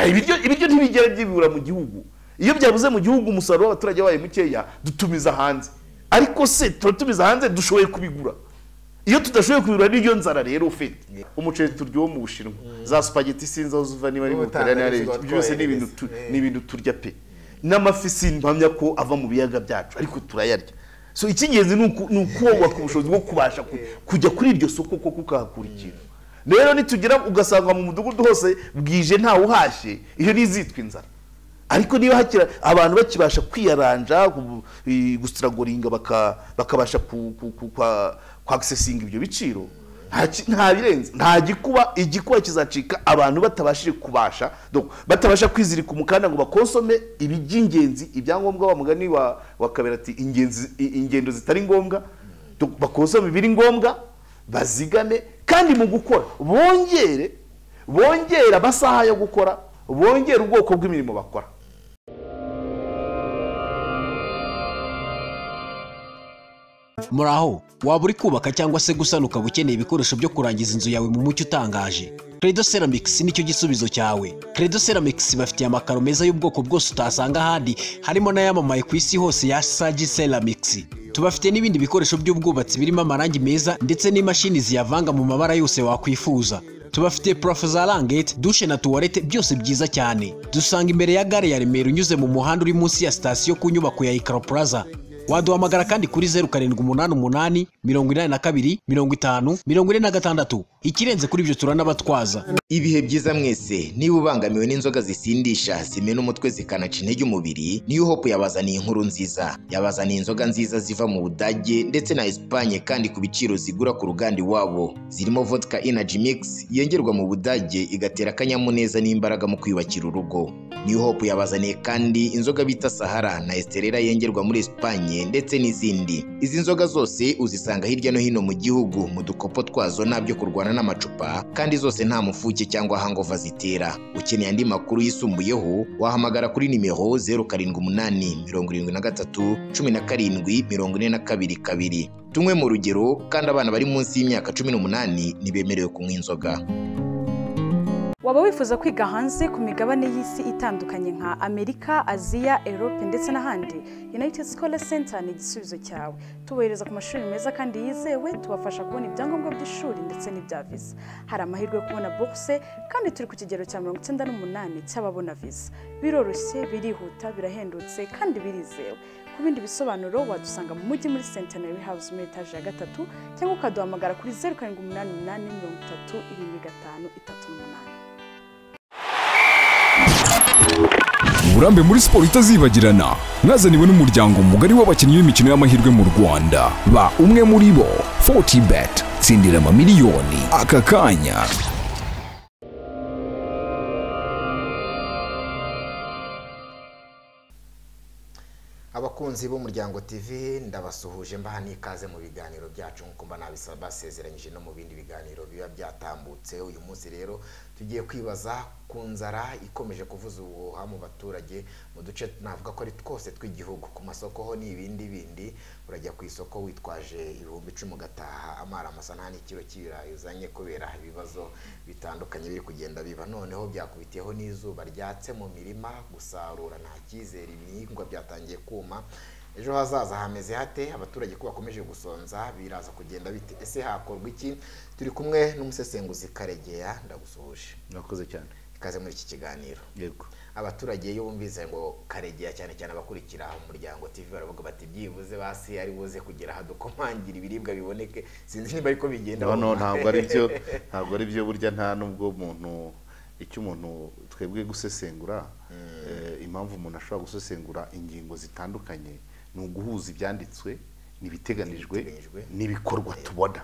ibiryo ntibigera byibura mu gihugu iyo byabuze mu gihugu umusaruro w'abaturage wabaye mukeya dutumiza hanze ariko se turatumiza hanze dushoboye kubigura iyo tudashoboye kubigura n'iryo nzara rero ufite umuceri turyoho mu Bushinwa za spaghetti sinzi aho zuva niba ari mu Butaliyani byose ni ibintu turya pe n'amafi simpamya ko ava mu biyaga byacu ariko turayarya so icyingenzi ni ukubaka ubushobozi bwo kubasha kujya kuri iryo soko ko kukahakura ikintu rero nitugira ugasanga mu mudugudu hose bwije nta uhashye iyo nizitwa inzara ariko niba hakira abantu bakibasha kwiyaranja gustragoringa bakabasha accessinga ibyo biciro nta birenze nta igikuba kizacika abantu batabashije kubasha batabasha kwizirika umukanda ngo bakonsome ibijingenzi ibyangombwa wa mugani wa kabera ati ingendo zitari ngombwa bakonsome ibiri ngombwa bazigame kandi mu gukora bongera amasaha yo gukora bongera ubwoko bw'imirimo bakora muraho waba uri kubaka cyangwa se gusanuka ukeneye ibikoresho byo kurangiza inzu yawe mu mucyo utangaje Credo Ceramics nicyo gisubizo cyawe Credo Ceramics bafitiye amakaro meza y'ubwoko bwose utasanga ahandi harimo n'ayamamaye ku isi hose ya Sagi Ceramics tubafite n'ibindi bikoresho by'ubwubatsi birimo amarangi meza ndetse n'imashini ziyavanga mu mabara yose wakwifuza tubafite professor Langate douche na toilette byose byiza cyane dusanga imbere ya gare ya Remera unyuze mu muhanda uri munsi ya station ku nyubako ya Ikaro Plaza waduhamagara kandi kuri 0788 82 50 46 ikirenze kuri ibyo turanabatwaza ibihe byiza mwese niba ubangamiwe n'inzoga zisindisha zimena umutwe zikanaca intege umubiri niyo hope yabazaniye inkuru nziza yabazaniye inzoga nziza ziva mu Budage ndetse na Espagne kandi ku biciro zigura ku ruganda iwabo zirimo vodka energy mix yengerwa mu Budage igatera akanyamuneza n'imbaraga mu kwiyubakira urugo niyo hope yabazaniye kandi inzoga bita Sahara na Estrella yengerwa muri Espagne ndetse n'izindi izi nzoga zose uzisanga hirya no hino mu gihugu mu dukopo twazo nabyo kurwana n'amacupa kandi zose nta mufuke cyangwa hangova zitera ukeneye andi makuru yisumbuyeho wahamagara kuri nimero 0788 tumwe mu rugero kandi abana bari munsi y'imyaka 18 nibemerewe kunywa inzoga waba wifuza kwiga hanze ku migabane y'isi itandukanye nka Amerika, Aziya, Europe ndetse n'ahandi United Scholar Center ni igisubizo cyawe tubohereza ku mashuri meza kandi yizewe tubafasha kubona ibyangombwa by'ishuri ndetse n'ibya visa hari amahirwe yo kubona bourse kandi turi ku kigero cya 98 cy'ababona visa biroroshye birihuta birahendutse kandi birizewe ku bindi bisobanuro wadusanga mu mujyi muri Centenary House muri etage ya 3 cyangwa ukaduhamagara kuri 0788 33 Uburambe muri siporo itazibagirana mwazaniwe n'umuryango mugari w'abakinnyi b'imikino y'amahirwe mu Rwanda ba umwe muri bo 40bet tsindira amamiliyoni aka kanya abakunzi b'umuryango TV ndabasuhuje mbaha n'ikaze mu biganiro byacu nkuko mba nabisabasezeranyije no mu bindi biganiro biba byatambutse uyu munsi rero tugiye kwibaza ku nzara ikomeje kuvuza ubuhuha mu baturage mu duce navuga ko ari twose tw'igihugu ku masoko ho n'ibindi bindi urajya ku isoko witwaje 10,000 ugataha amara amasana n'ikiro cy'ibirayi uzanye kubera ibibazo bitandukanye biri kugenda biba noneho byakubitiyeho n'izuba ryatse mu mirima gusarura nta cyizere ibihingwa byatangiye kuma ejo hazaza hameze hate abaturage ko bakomeje gusonza biraza kugenda bite ese hakorwa iki turi kumwe n'umusesenguzi Karegeya ndagusuhuje nakoze cyane ikaze muri iki kiganiro yego abaturage yo bumvize ngo Karegeya cyane cyane abakurikira umuryango TV baravuga bati byibuze basi ari buze kugera hadukomangira ibiribwa biboneke sinzi niba ariko bigenda no ntabwo ari byo burya nta nubwo umuntu icyo umuntu twebwe gusesengura impamvu umuntu ashobora gusesengura ingingo zitandukanye ni uguhuza ibyanditswe nibiteganijwe nibikorwa tubona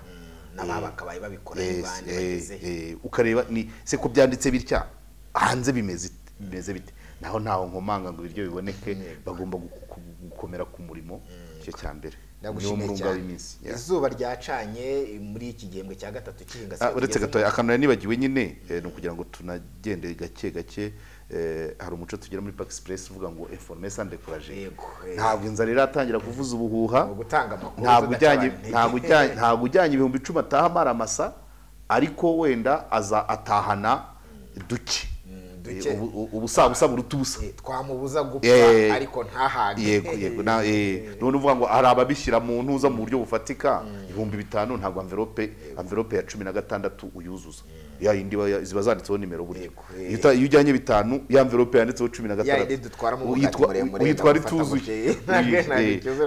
n'abakabaye babikora n'ibandi bageze ukareba ni se ko byanditse bitya hanze bimeze bite naho ntaho nkomanga ngo ibiryo biboneke bagomba gukomera ku murimo cyo cyambere ndagushimiye cyane izuba ryacanye muri iki gihembwe cya gatatu cy'inga uretse gatoya akanura nibagiwe nyine no kugira ngo tunagende gake hari umuco tugera muri Park Express uvuga ngo informer sans décourager ntabwo inzara iratangira kuvuza ubuhuha gutanga amakuru ntabwo ujyanye 10,000 ataha amara amasa ariko wenda aza atahana duke ubusabusa burutubusa twamubuza gupfa ariko ntahage yego none uvuga ngo hari ababishyira mu ntuza mu buryo bufatika 5,000 ntabwo envelope ya 16 uyuzuza ya indi ziba zanditseho nimero buri iyo ujyanye 5 ya envelope yanditseho 16 ya indi dutwara mu bugati muremure uyitwara ituzuye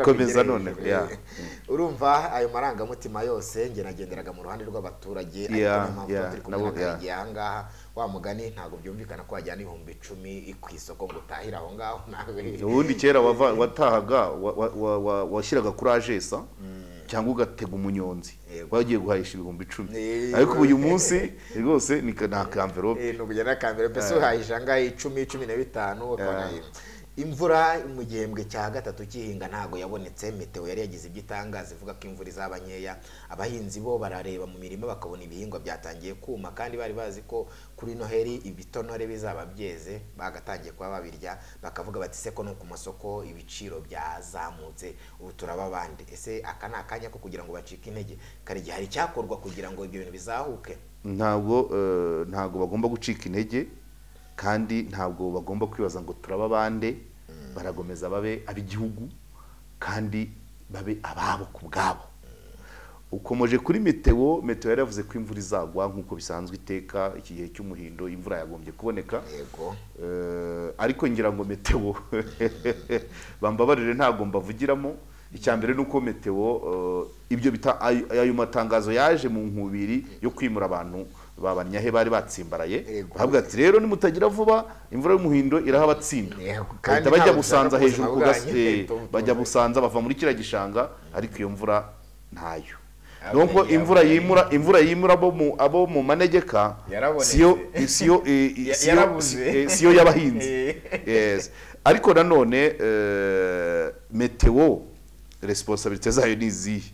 komeza none urumva ayo marangamutima yose nge nagenderaga mu ruhande rw'abaturage ariko turi kumwe ahangaha wa mugani ntabwo byumvikana ko wajyana 10,000 ku isoko ngo utahira aho ngaho nawe ubundi kera watahaga washyiraga kuri agesa cyangwa ugatega umunyonzi wagiye guhahisha 10,000 ariko uyu munsi rwose ni envelope no kujyana envelope so uhahisha ngaho 10-15 imvura mu gihembwe cya gatatu kihinga ntago yabonetse meteo yari yagize igitangaza ivuga ko imvura izaba nkeya abahinzi bo barareba mu mirima bakabona ibihingwa byatangiye kuma kandi bari bazi ko kuri Noheri ibitonore bizaba byeze bagatangiye kuba babirya bakavuga bati se ko no ku masoko ibiciro byazamutse ubu turababande ese aka nakanya ko kugira ngo bacike intege kare gihe hari cyakorwa kugira ngo ibyo bintu bizahuke ntago bagomba gucika intege kandi ntabwo bagomba kwibaza ngo turababande baragomeza babe abigihugu kandi babe ababo ku bwabo ukomoje kuri meteo yari yavuze ko imvura izagwa nkuko bisanzwe iteka iki gihe cy'umuhindo imvura yagombye kuboneka yego ariko ngira ngo meteo bambabarire ntago mbavugiramo icyambere nuko meteo ibyo ayo matangazo yaje mu nkubiri yo kwimura abantu babanyahe bari batsimbaraye bavuga ati rero nimutagira vuba imvura y'umuhindo irahabatsinda kandi bajya gusanza hejuru ku gasi bajya gusanza bava muri kira gishanga ariko iyo mvura ntayo nuko imvura yimura abo mu manegeka siyo y'abahinzi ariko nanone meteo responsabilité zayo ni izihe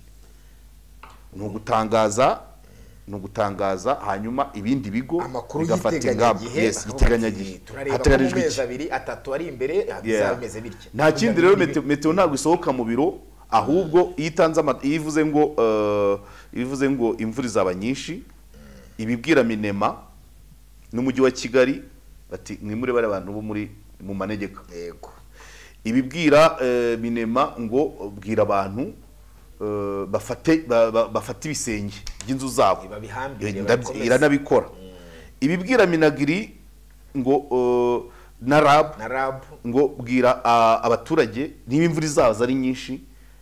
ni ugutangaza hanyuma ibindi bigo bigafata ingamba giteganyagihe hateganijwe amezi 2-3 ari imbere bizameze bityo nta kindi rero meteo ntabwo isohoka mu biro ahubwo ivuze ngo imvura izaba nyinshi ibibwira minema n'umujyi wa Kigali bati mwimure bari abantu bo mu manegeka yego ibibwira minema ngo bwira abantu bafate ibisenge by'inzu zabo iranabikora ibibwira minagiri ngo na rab ngo bwira abaturage niba imvura izaza ari nyinshi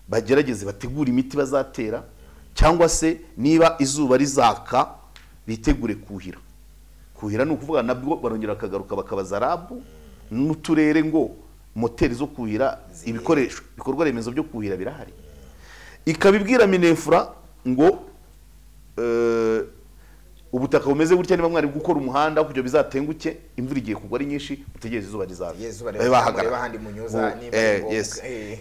bagerageze bategura imiti bazatera cyangwa se niba izuba rizaka bitegure kuhira ni ukuvuga nabwo barongera akagaruka bakabaza rab n'uturere ngo moteri zo kuhira ibikoresho bikorwa remezo byo kuhira birahari ikabibwira minefura ngo ubutaka bumeze gutya niba mwari gukora umuhanda kugira bizatenguke imvura igiye kugwa ari nyinshi utegereze izuba rizaza bahagara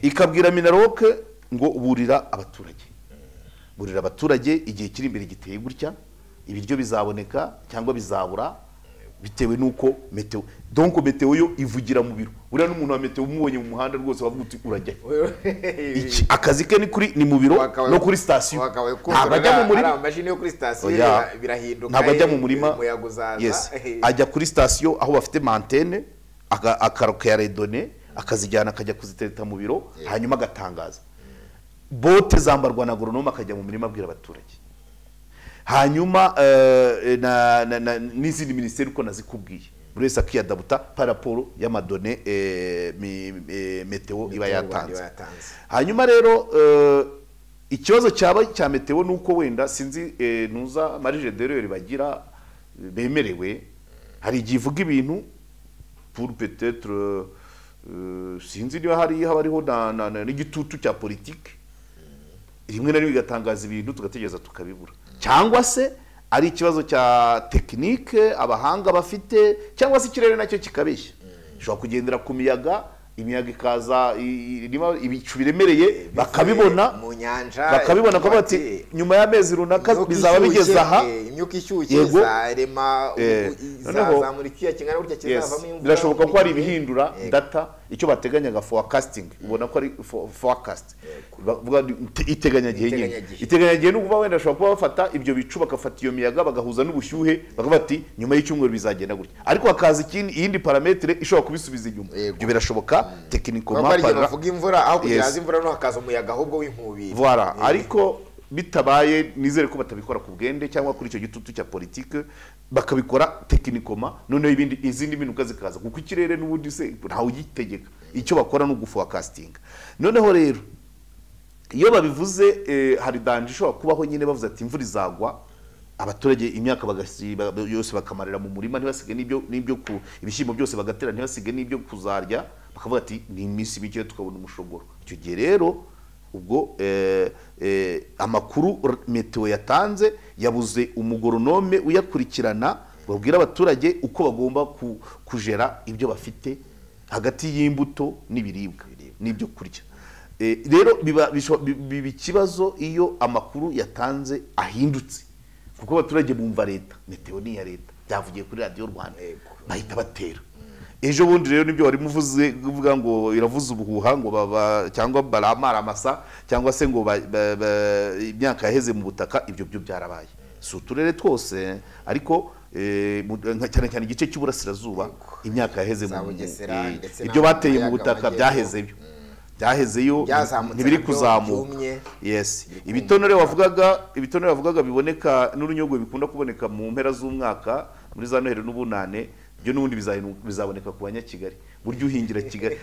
ikabwira minaroke ngo burira abaturage igihe kiri imbere giteye gutya ibiryo bizaboneka cyangwa bizabura bitewe nuko meteo donc meteo yo ivugira mu biro uriya n'umuntu wa meteo umubonye mu muhanda rwose wavuga uti urajya iki akazi ke ni mu biro no kuri station abajya mu murima amashini yo kuri station birahinduka ntabajya mu murima ajya kuri station aho bafite mantene akaroka ya redone akazijyana akajya kuzitereta mu biro hanyuma agatangaza bote zambarwa na agronome akajya mu murima abwira abaturage hanyuma n'izindi ministeri uko nazikubwiye buri wese akiyadabuta paraporo y'amadone meteo iba yatanze hanyuma rero ikibazo cyaba cya meteo nuko wenda sinzi ntuza marije derrière bagira bemerewe hari igihe ivuga ibintu pour peut-être sinzi niba hariho n'igitutu cya politique rimwe na rimwe igatangaza ibintu tugategereza tukabibura cyangwa se ari ikibazo cya tekinike abahanga bafite cyangwa se ikirere nacyo kikabeshya ushobora kugendera ku miyaga ikaza ibicu biremereye bakabibona mu nyanja bakabibona ko bati nyuma y'amezi runaka bizaba bigeze aha imyuka ishyushye zarema izazamura icyuya kingana gutya kizavamo imvura birashoboka ko hari ibihindura data icyo bateganyaga forecasting ubona ko ari forecast bavuga iteganyagihe nyine iteganyagihe no kuva wenda ashobora kuba bafata ibyo bicu bakafata iyo miyaga bagahuza n'ubushyuhe bakavuga ati nyuma y'icyumweru bizagenda gutya ariko hakaza iyindi parametre ishobora kubisubiza inyuma ibyo birashoboka techniquement bavuga imvura aho kugira imvura no hakaza umuyaga ahubwo w'inkubiri voilà ariko bitabaye nizere ko batabikora ku bwende cyangwa kuri icyo gitutu cya politique bakabikora techniquement none izindi mpinduka zikaza kuko ikirere n'ubundi se ntawe ugitegeka icyo bakora no guforecasting noneho rero iyo babivuze hari danje ishobora kubaho nyine bavuze ati imvura izagwa abaturage imyaka yose bakamarira mu murima ntibasige n'ibyo ku ibishyimbo byose bagatera ntibasige n'ibyo kuzarya bakavuga ati ni iminsi mike tukabona umushogoro icyo gihe rero ubwo amakuru meteo yatanze yabuze umugoronome uyakurikirana babwira abaturage uko bagomba kujera ibyo bafite hagati y'imbuto n'ibiribwa n'ibyo kurya rero biba ikibazo iyo amakuru yatanze ahindutse kuko abaturage bumva leta meteo ni ya leta byavugiye kuri radio Rwanda bahita batera ejo bundi rero nibyo wari muvuze kuvuga ngo iravuza ubuhuha ngo cyangwa baramara amasa cyangwa se ngo imyaka yaheze mu butaka ibyo byo byarabaye si uturere twose ariko cyane cyane igice cy'uburasirazuba imyaka yaheze mu ibyo bateye mu butaka byahezeyo ntibiri kuzamuka yes ibitonore wavugaga biboneka n'urunyogwe bikunda kuboneka mu mpera z'umwaka muri za Noheri n'Ubunane byo nubundi bizaboneka ku banyakigali buryo uhingira Kigali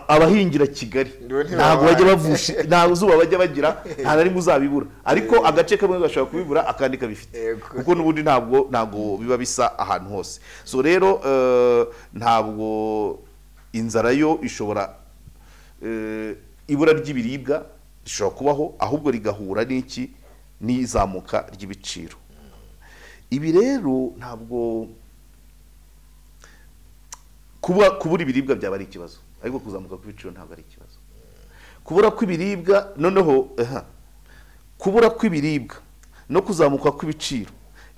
abahingira Kigali ntabwo bajya bavusha nta zuba bajya bagira nta nari muzabibura ariko agace kamwe gashobora kubibura akandi kabifite kuko nubundi ntabwo biba bisa ahantu hose so rero ntabwo inzara yo ishobora ibura ry'ibiribwa rishobora kubaho ahubwo rigahura n'iki n'izamuka ry'ibiciro ibi rero ntabwo kubura ibiribwa byaba ari ikibazo ariko kuzamuka kw'ibiciro ntabwo ari ikibazo kubura kw'ibiribwa noneho kubura kw'ibiribwa no kuzamuka kw'ibiciro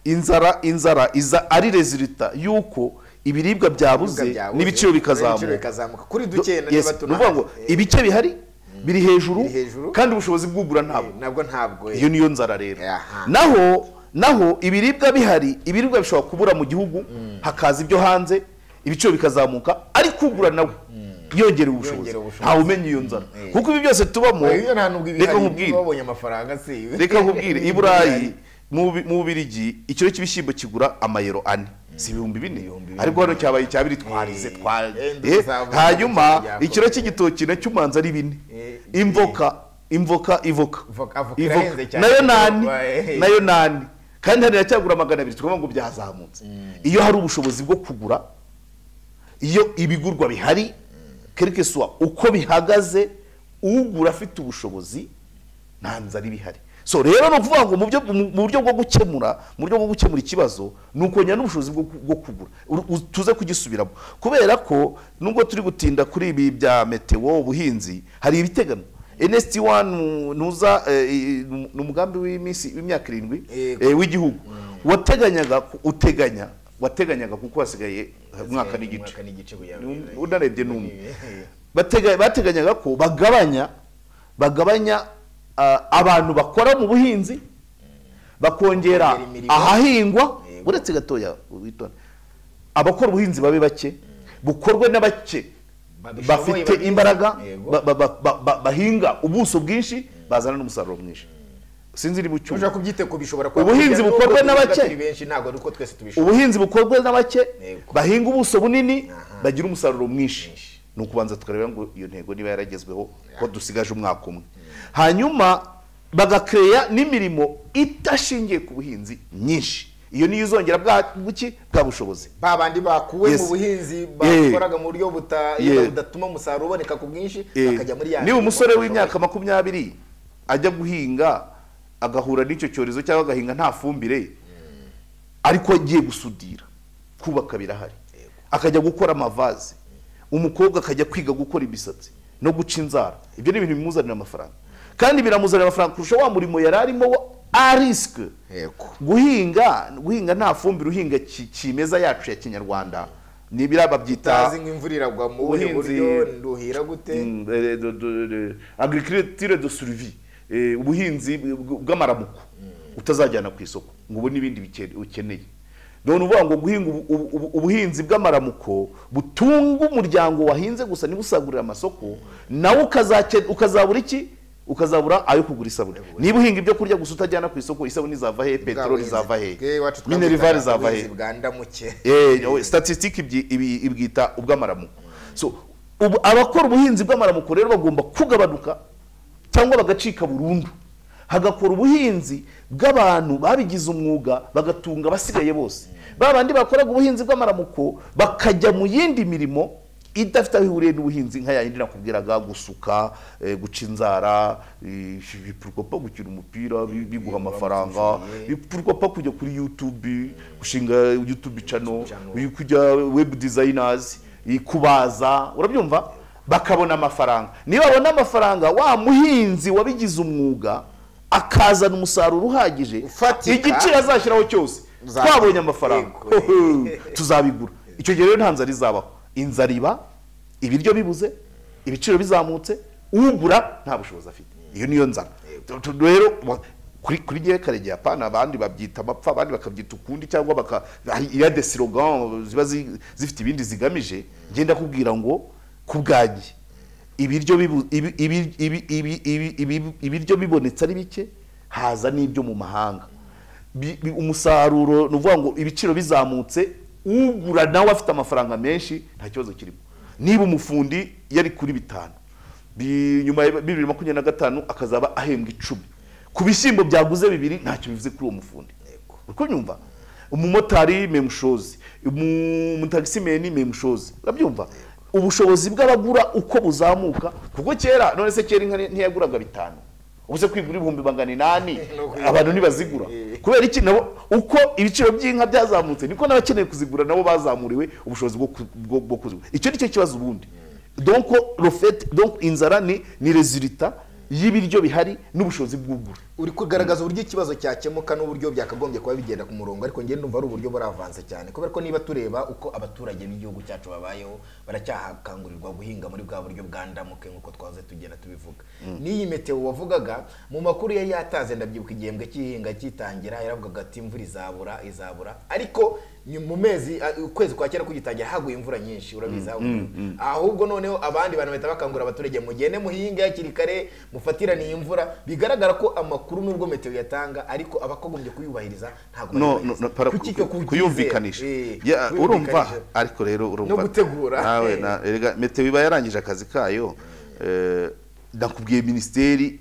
inzara iza ari resulta yuko ibiribwa byabuze n'ibiciro bikazamuka kuri duke nuvuga ngo ibice bihari biri hejuru kandi ubushobozi bw'ugura ntabwo iyo niyo nzara rero naho ibiribwa bihari ibiribwa bishobora kubura mu gihugu hakaza ibyo hanze ibiciro bikazamuka ariko ugura nawe yongera ubushobozi ntawe umenya iyo nzara kuko ibi byose tubamo reka nkubwire i Burayi mu Bubiligi ikiro cy'ibishyimbo kigura amayero 4 si 4,000 ariko hano cyabaye cyabiri twarize hanyuma ikiro cy'igitoki na cy'umanza ari 4 imvoka nayo nani kandi hari yacyagura 200 tukavuga ngo byazamutse iyo hari ubushobozi bwo kugura iyo ibigurwa bihari quelque soit uko bihagaze ugura afite ubushobozi ntanza bihari so rero no kuvuga ngo mu buryo bwo gukemura ikibazo nuko nya n'ubushobozi bwo kugura tuze kugisubiramo kubera ko nubwo turi gutinda kuri ibi bya meteo ubuhinzi hari ibitegano NST1 nuza n'umugambi w'imyaka 7 w'igihugu wateganyaga kuko wasigaye umwaka n'igice unarebye n'umwe bateganyaga ko bagabanya abantu bakora mu buhinzi bakongera ahahingwa uretse gatoya witone abakora ubuhinzi babe bake bukorwe n'abake bafite imbaraga bahinga ubuso bwinshi bazana n'umusaruro mwinshi sinzi niba ucyumva ushaka kubyite ko bishobora kwa ubuhinzi bukorwe n'abake benshi ntago ariko twese tubishobora ubuhinzi bukorwe n'abake bahinga ubuso bunini bagira umusaruro mwinshi nukubanza tukareba ngo iyo ntego niba yaragezweho ko dusigaje umwaka umwe hanyuma bagakreya n'imirimo itashingiye ku buhinzi nyinshi iyo niyo izongera bwa bushobozi babandi bakuwe mu buhinzi bakoraga mu buryo budatuma umusaruro uboneka ku bwinshi akajya muri ya ni umusore w'imyaka 20 ajya guhinga agahura n'icyo cyorezo cyangwa agahinga nta fumbire ariko agiye gusudira kubaka birahari akajya gukora amavaze umukobwa akajya kwiga gukora ibisatsi no guca inzara ibyo ni ibintu bimuzanira amafaranga kandi biramuzanira amafaranga kurusha wa murimo yararimo a risque guhinga nta fumbire uhinga kimeza yacu ya kinyarwanda nibira babyita tazi nk'imvura iragwa mu buryo nduhira gute agriculture de survie ubuhinzi bw'amaramuko utazajyana ku isoko ngo ubone ibindi ukeneye none uvuga ngo guhinga ubuhinzi bw'amaramuko butunga umuryango wahinze gusa niba usagurira amasoko nawe ukazabura iki ukazabura ayo kugura isabune niba uhinga ibyo kurya gusa utajyana ku isoko isabune izava he peteroli izava he minerivare izava he statistique ibwita ubw'amaramuko so abakora ubuhinzi bw'amaramuko rero bagomba kugabanuka cyangwa bagacika burundu hagakora ubuhinzi bw'abantu babigize umwuga bagatunga basigaye bose babandi bakoraga ubuhinzi bw'amaramuko bakajya mu yindi mirimo idafite aho ihuriye n'ubuhinzi nka yindi nakubwiraga gusuka guca inzara bipurwa gukina umupira biguha amafaranga bipurwa kujya kuri YouTube gushinga YouTube channel kujya web designers kubaza urabyumva bakabona amafaranga niba babona amafaranga wa muhinzi wabigize umwuga akazana umusaruro uhagije igiciro azashyiraho cyose twabonye amafaranga tuzabigura icyo gihe rero nta nzara izabaho inzara iba ibiryo bibuze ibiciro bizamutse ugura nta bushobozi afite iyo niyo nzara rero kuri gihe karegeye apana abandi babyita amapfa abandi bakabyita ukundi cyangwa iya de slogan ziba zifite ibindi zigamije ngenda kubwira ngo kubgaje ibiryo bibonetse ari bike haza n'ibyo mu mahanga umusaruro nuvuga ngo ibiciro bizamutse ugura nawe afite amafaranga menshi nta kibazo kirimo niba umufundi yari kuri 5 nyuma ya 2025 akazaba ahembwa 10 ku bishyimbo byaguze 2 ntacyo bivuze kuri uwo mufundi uko nyumva umumotari memushozi umutaximeni memushozi urabyumva ubushobozi bw'abagura uko buzamuka kuko kera none se kera inka ntiyaguraga 5 ubuse kwigura 800 abantu ntibazigura kubera iki nabo uko ibiciro by'inka byazamutse niko n'abakeneye kuzigura nabo bazamuriwe ubushobozi bwo kuzigura icyo nicyo kibazo ubundi donc le fait donc inzara ni resultat y'ibiryo bihari n'ubushobozi bw'ugura uri kugaragaza uburyo ikibazo cyakemuka n'uburyo byakagombye kuba bigenda ku murongo ariko ngiye ndumva ari uburyo buravanze cyane kubera ko niba tureba uko abaturage b'igihugu cyacu babayeho baracyahakangurirwa guhinga muri bwa buryo bwandamuke nkuko twaze tugenda tubivuga n'iyi meteo wavugaga mu makuru yari yataze ndabyibuka igihembwe cy'ihinga kitangira yaravugaga ati imvura izabura ariko mu mezi ukwezi kwa cyera kugitangira haguye imvura nyinshi urabiza ahubwo noneho abandi bantu bahita bakangura abaturage mugende muhinga hakiri kare mufatirane iyi imvura bigaragara ko amakuru nubwo meteo yatanga ariko abakogombye kuyubahiriza ntago kuyumvikanisha urumva ariko rero urumva no gutegura nawe meteo iba yarangije akazi kayo ndakubwiye ministeri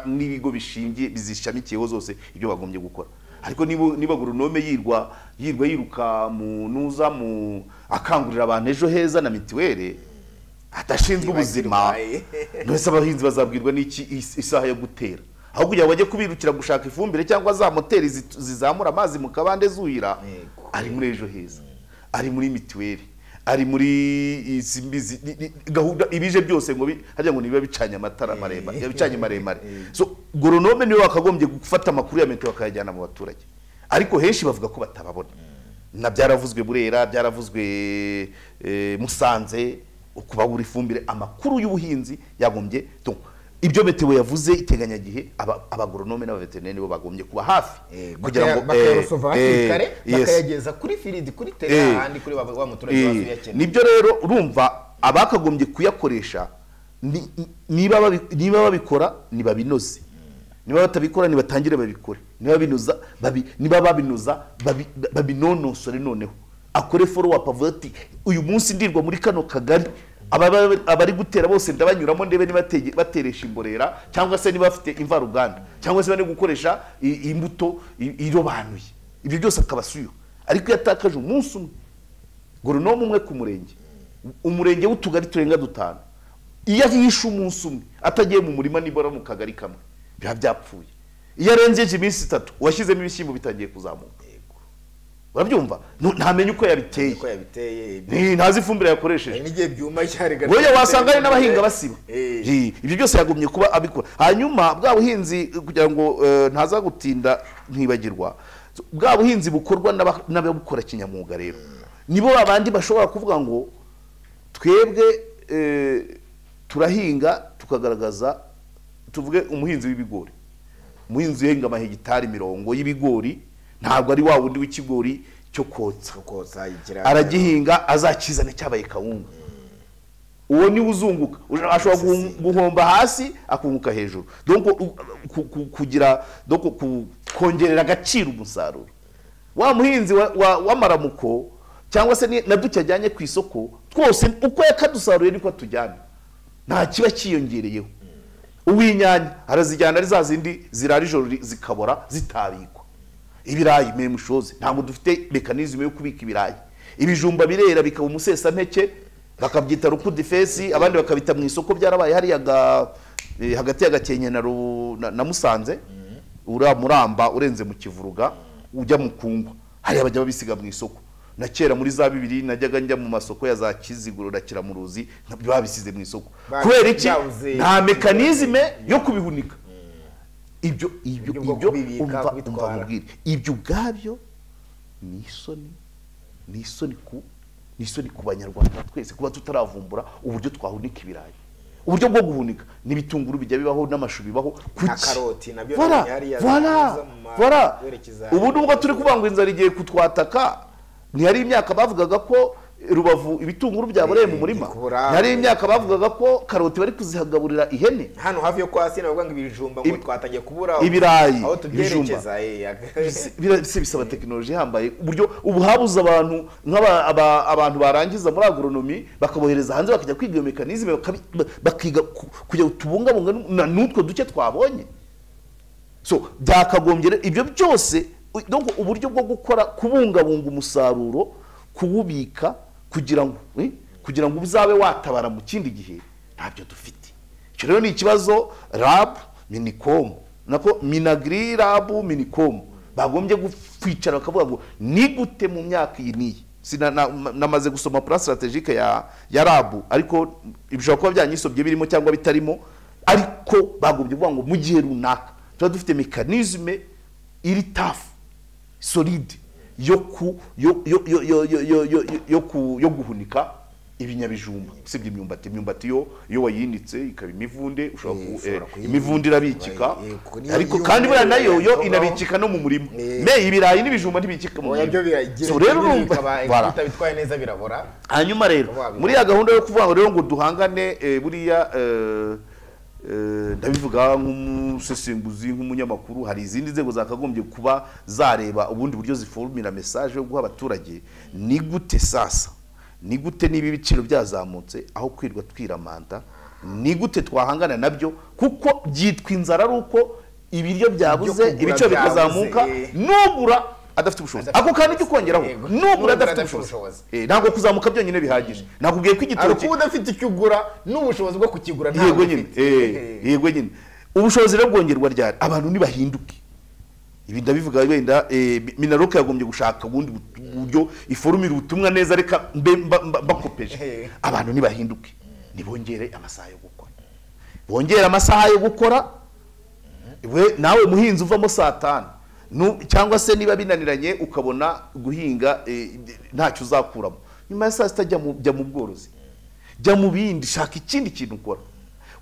n'ibigo bishingiye bizishamikiyeho zose ibyo bagombye gukora ariko niba agronome yiruka mu nuza mu akangurira abantu ejo heza na mitiwere adashinzwe ubuzima nose abahinzi bazabwirwa n'iki isaha yo gutera aho kugira bajye kubirukira gushaka ifumbire cyangwa za moteri zizamura amazi mu kabande zuhira ari muri ejo heza ari muri mitiwere ari muri isimbizi gahunda ibije byose ngo hajya ngo niba bicanye amatara maremare yabicanye maremare so agronome niwe wakagombye gufata amakuru ya meteo akayajyana mu baturage ariko henshi bavuga ko batababona na byaravuzwe Burera byaravuzwe Musanze ukubabura ifumbire amakuru y'ubuhinzi yagombye ibyo meteo yavuze iteganya gihe abagronome n'abaveterineri nibo bagombye kuba hafi kugira ngo bakayosova kare bakayageza kuri field kuri terrain handi kuri wa muturage wazo yakene nibyo rero urumva abakagombye kuyakoresha niba babikora niba binoze niba batabikora nibatangire babikore niba babinoza babinonosore noneho akore follow up avati uyu munsi ndirwa muri kano kagari abari gutera bose ndabanyuramo ndebe niba bateresha imborera cyangwa se niba bafite imvaruganda cyangwa se bane gukoresha imbuto irobanuye ibyo byose akabasuyo ariko yatakaje umunsi umwe agronome umwe ku umurenge w'utugari turenga 5 iyo yishe umunsi umwe atagiye mu murima nibora mu kagari kamwe biha byapfuye iyo arengeje iminsi 3 washyizemo ibishyimbo bitangiye kuzamuka urabyumva ntamenye uko yabiteye ntazi ifumbire yakoresheje n'igihe byuma cyarega wowe wasanga ari n'abahinga basiba ibyo byose yagumye kuba abikora hanyuma bwa buhinzi kugira ngo ntaza gutinda ntibagirwa bwa buhinzi bukorwa n'ababukora kinyamwuga rero nibo babandi bashobora kuvuga ngo twebwe turahinga tukagaragaza tuvuge umuhinzi w'ibigori umuhinzi uhinga amahegitari 100 y'ibigori ntabwo ari wa wundi w'ikigori cyo kotsa aragihinga azakizane cyabaye kawunga uwo ni uzunguka ashobora guhomba hasi akunguka hejuru donc kugira donc kongerera agaciro umusaruro wa muhinzi w'amaramuko cyangwa se na ducyajyanye ku isoko twose uko yakadusaruye niko tujyana nta kiba kiyongereyeho uwinyanya arazijyana ari za zindi zirara ijoro zikabora zitabikwa ibirayi memushoze ntabwo dufite mekanizme yo kubika ibirayi ibijumba birera bikaba umusesa mpeke bakabyita rukudifesi abandi bakabita mu isoko byarabaye hari hagati ya Gakenke na Musanze ura Muramba urenze mu Kivuruga ujya mu Kungwa hari abajya babisiga mu isoko na kera muri za 2 najyaga njya mu masoko ya za Kiziguro na Kiramuruzi nabyo babisize mu isoko kubera iki nta mekanizme yo kubihunika ibyo umva mubwire ibyo ubwabyo ni isoni ku banyarwanda twese kuba tutaravumbura uburyo twahunika ibirayi uburyo bwo guhunika n'ibitunguru bijya bibaho n'amashu bibaho na karoti nabyo voilà ubu nubwo turi kubanga inzara igiye kutwataka ntihari imyaka bavugaga ko Rubavu ibitunguru byaboreye mu murima ntihari imyaka bavugaga ko karoti bari kuzihagaburira ihene hano hafi yo kwasi navuga ngo ibijumba ngo twatangiye kubura ibirayi aho tubyerekeza bisaba tekinoloji hambaye uburyo ubu habuza abantu abantu barangiza muri agronomy bakabohereza hanze bakajya kwiga iyo mekanizme bakiga kujya tubungabunga n'utwo duce twabonye so byakagombye ibyo byose donc uburyo bwo gukora kubungabunga umusaruro kuwubika kugira ngo uzabe watabara mu kindi gihe ntabyo dufite cyo rero ni ikibazo RAB Minicom nako Minagri RAB Minicom bagombye gufwicara bakavuga ngo ni gute mu myaka iyi niyi namaze gusoma plan strategique ya RAB ariko ibishobora kuba byanyisobye birimo cyangwa bitarimo ariko bagombye kuvuga ngo mu gihe runaka tuba dufite mekanizme iri tough solide yo guhunika ibinyabijumba sibye imyumbati yo wayinitse ikaba imivunde ushobora imivunde irabikika ariko kandi bura nayo yo inabikika no mu murima ibirayi n'ibijumba ntibikika mu murima so rero bitabitwaye neza birabora hanyuma rero muri ya gahunda yo kuvuga rero ngo duhangane buriya ndabivuga nk'umusesenguzi nk'umunyamakuru hari izindi nzego zakagombye kuba zareba ubundi buryo ziformira message yo guha abaturage ni gute sasa ni gute niba ibiciro byazamutse aho kwirwa twiramanta ni gute twahangana nabyo kuko byitwa inzara ari uko ibiryo byabuze ibiciro bikazamuka nubura adafite ubushobozi ako kandi cyo kongeraho nubura adafite ubushobozi ntabwo kuzamuka byonyine bihagije nakubwiye ko igitoro ariko udafite icyo ugura n'ubushobozi bwo kukigura ntabwo yego nyine ubushobozi rero bwongerwa ryari abantu nibahinduke ibi ndabivuga wenda Minaroke yagombye gushaka ubundi buryo iforumira ubutumwa neza reka bakopeje abantu nibahinduke nibongere amasaha yo gukora bongera amasaha yo gukora nawe muhinzi uvamo saa 5 cyangwa se niba binaniranye ukabona guhinga ntacyo uzakuramo nyuma ya saa 6 jya mu bworozi jya mu bindi shaka ikindi kintu ukora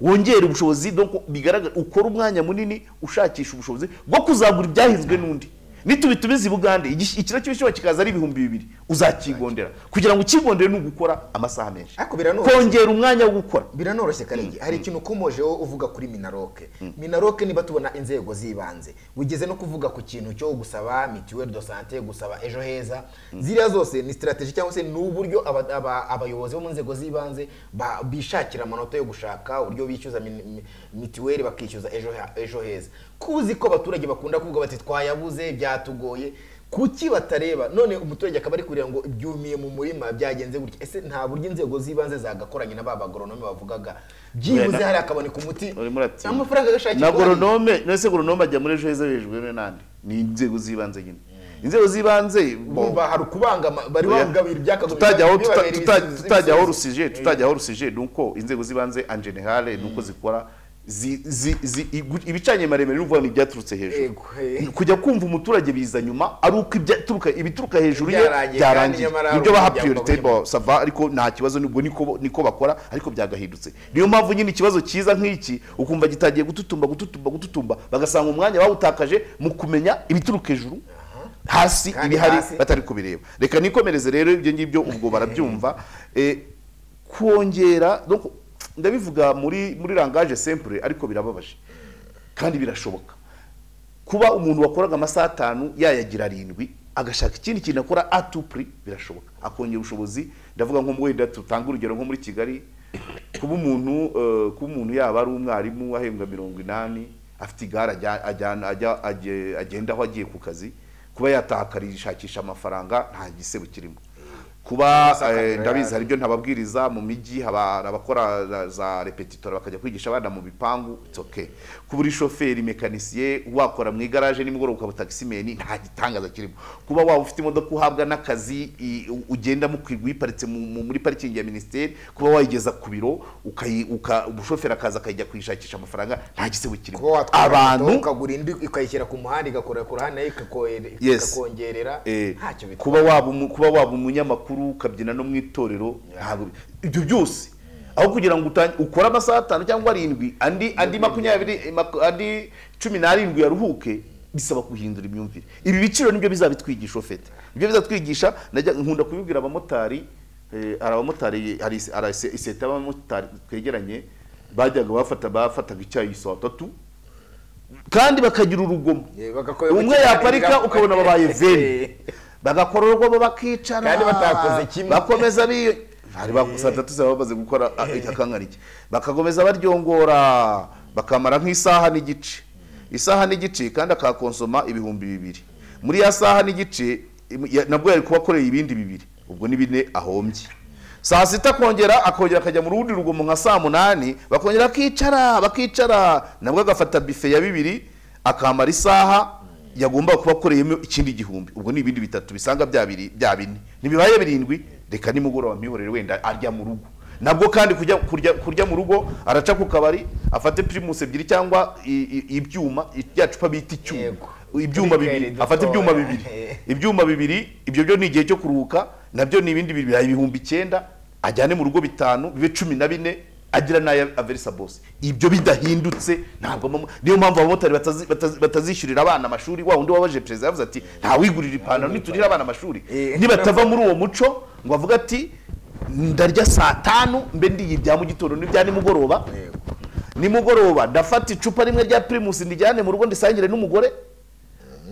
wongere ubushobozi donc bigaragara ukora umwanya munini ushakisha ubushobozi bwo kuzagura ibyahinzwe n'undi nitubitubiza Bugande ikiro cy'ibishyo kikaza ari 2,000 uzakigondera kugira ngo ukigondere no gukora amasaha menshi kongera umwanya wo gukora biranoroshye Karenge hari ikintu kumojeho uvuga kuri Minaroke niba tubona inzego zibanze wigeze no kuvuga ku kintu cyo gusaba mutuelle de santé gusaba ejo heza ziriya zose ni strategy cyangwa se n'uburyo abayobozi bo mu nzego zibanze bishakira amanota yo gushaka uburyo bishyuza mutuelle bakishyuza ejo heza kuzi ko abaturage bakunda kuvuga bati twayabuze byatugoye kuki batareba none umuturage akaba ari kurira ngo byumiye mu murima byagenze gutya ese nta buryo inzego zibanze zagakoranye n'abagoronome bavugaga byibuze hari akaboneka umuti amafaranga agashakirwa n'agoronome nese goronome ajya muri ejo heza bejwe nande ni inzego zibanze nyine inzego zibanze bumva hari kubanga bari bangabira tutajyaho rusije nuko inzego zibanze en general nuko zikora ibicanye maremare n'uvuga ni byaturutse hejuru kujya kumva umuturage biza nyuma ari uko ibituruka hejuru ye byarangiye ibyo baha priorité sava ariko nta kibazo nubwo niko bakora ariko byagahindutse niyo mpamvu nyine ikibazo cyiza nk'iki ukumva gitagiye gututumba bagasanga umwanya bawutakaje mu kumenya ibituruka hejuru hasi ibihari batari kubireba reka nikomereze rero ibyo ngibyo ubwo barabyumva kongera ndabivuga muri langage simple ariko birababaje kandi birashoboka kuba umuntu wakoraga amasaha 5 yayagira 7 agashaka ikindi kintu akora atupri birashoboka akongera ubushobozi ndavuga nko mwenda tutanga urugero nko muri Kigali kuba umuntu yaba ari umwarimu ahembwa 80 afite igara agenda aho agiye ku kazi kuba yatakarishakisha amafaranga nta gisebo kirimo kuba ndabizi hari byo ntababwiriza mu miji abakora za repetitor bakajya kwigisha abana mu bipangu it's okay kuburi chauffeur mécanicien wakora mu garage nimugoroba ukaba taximeni nta gitangaza kirimo kuba waba ufite imodoka uhabwa n'akazi ugenda mu kwiparitse muri parking ya ministeri kuba wayigeza ku biro umushoferi akaza akajya kwishakisha amafaranga nta gisebo kirimo abantu ukagura indi ukayishyira ku muhanda igakora ku ruhande ikakongerera ntacyo bitwa kuba waba umunyamakuru ukabyina no mu itorero ibyo byose aho kugira ngo ukora amasaha 5 cyangwa 7 andi 20 andi 17 yaruhuke bisaba kuhindura imyumvire ibi biciro nibyo bizabitwigisha ofete ibyo bizatwigisha nkunda kubibwira abamotari abamotari hari iseta abamotari twegeranye bajyaga bafataga icyayi saa 3 kandi bakagira urugomo umwe yaparika ukabona babaye veni bagakora urugo bakicara kandi batakoze kimwe bakomeza biyo hari bakusata tuzaba bamaze gukora akakangarike bakakomeza baryongora bakamara nk'isaha n'igice kandi akakonsoma 2,000 muri ya saha n'igice nabwo yari kubakoreye ibindi 2 ubwo ni 4 ahombye saa 6 akongera akajya mu rundi rugomo nka saa 8 bakongera bakicara nabwo agafata buffet ya 2 akamara isaha yagomba kuba akoreyemo ikindi 1,000 ubwo ni ibindi 3 bisanga bya 4 nibibaye 7 reka nimugoroba mihorere wenda arya mu rugo nabwo kandi kurya mu rugo araca ku kabari afate primus 2 cyangwa ibyuma yacupa bita ibyuma 2 afate ibyuma 2 ibyo byo ni igihe cyo kuruhuka nabyo ni ibindi 9,000 ajyane mu rugo 5 bibe 14 agira nayo averisa boss ibyo bidahindutse ntabwo niyo mpamvu abamotari batazishyurira abana amashuri wa undi wabaje president yavuze ati nta wigurira ipantaro niturira abana amashuri nibatava muri uwo muco ngo avuga ati ndarya saa 5 mbe ndiyibya mu gitondo n'ibya nimugoroba ndafata icupa rimwe rya primus ndijyane mu rugo ndisangire n'umugore